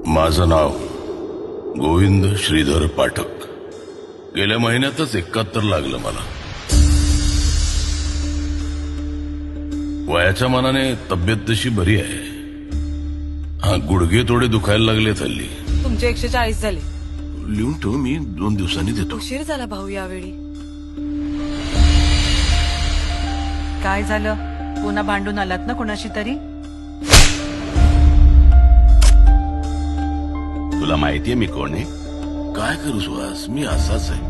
माझं नाव गोविंद श्रीधर पाठक. गेल्या महिन्यातच 71 लागलं मला. वयाच्या मानाने तब्येत तशी बरी आहे. हा, गुडघे थोडे दुखायला लागले हल्ली. तुमचे 140 झाले. लिहून ठेव, मी 2 दिवसांनी देतो. उशीर झाला भाऊ यावेळी. काय झालं? पुन्हा भांडून आलात ना कोणाशी तरी? तुला माहितीये मी कोण आहे? काय करू सुहास, मी असाच आहे.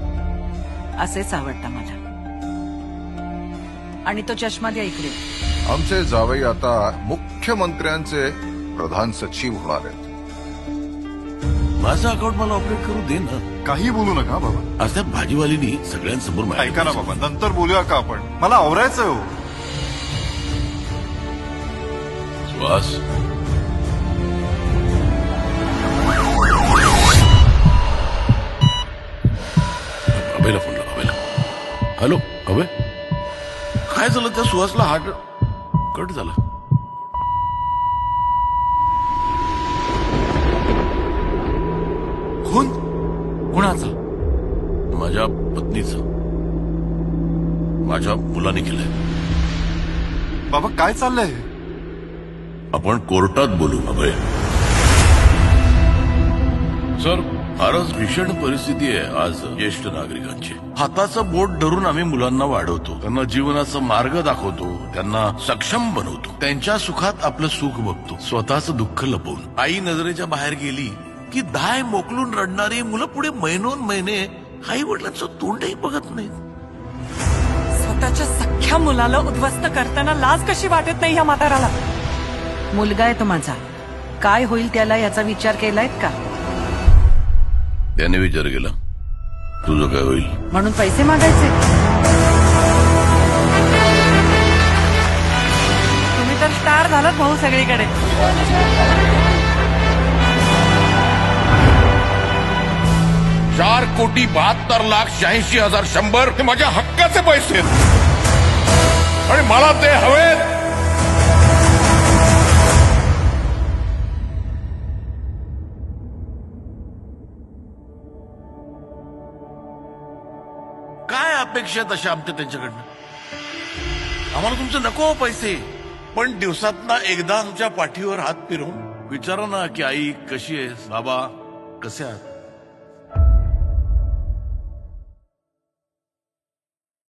असेच आवडता मला. आणि तो चष्मा द्या इकडे. आमचे जावई आता मुख्यमंत्र्यांचे प्रधान सचिव होणार आहेत. माझं अकाउंट मला ऑपरेट करू दे ना. काही बोलू नका बाबा. आज त्या भाजीवालीनी सगळ्यांसमोर माहिती ऐका ना बाबा, नंतर बोलूया का आपण? मला आवरायचं हो. सुहास, अभयला फोन लाव. अभयला. हॅलो अभय, काय झालं? त्या सुहासला हार्ट कट झाला. खून कुणाचा? माझ्या पत्नीचा. माझ्या मुलाने केलंय. बाबा काय चाललंय? आपण कोर्टात बोलू अभय. सर, फारच भीषण परिस्थिती आहे आज ज्येष्ठ नागरिकांची. हाताचं बोट धरून आम्ही मुलांना वाढवतो, त्यांना जीवनाचा मार्ग दाखवतो, त्यांना सक्षम बनवतो, त्यांच्या सुखात आपलं सुख बघतो, स्वतःचं दुःख लपवून. आई नजरेच्या बाहेर गेली की दाय मोकलून रडणारी मुलं पुढे महिनोन महिने आई वडिलांचं तोंडही बघत नाहीत. स्वतःच्या सख्ख्या मुलाला उद्ध्वस्त करताना लाज कशी वाटत नाही ह्या म्हाताराला? मुलगा आहे तो माझा. काय होईल त्याला याचा विचार केलायत का? त्याने विचार केला, तुझं काय होईल? म्हणून पैसे मागायचे? तुम्ही तर स्टार झालात भाऊ सगळीकडे. 4,72,86,100 हे माझ्या हक्काचे पैसे आहेत आणि मला ते हवेत. काय अपेक्षा आहेत अशा आमच्या त्यांच्याकडनं? आम्हाला तुमचे नको पैसे, पण दिवसातना एकदा आमच्या पाठीवर हात फिरवून विचारा ना की आई कशी आहेस, बाबा कसे आहात.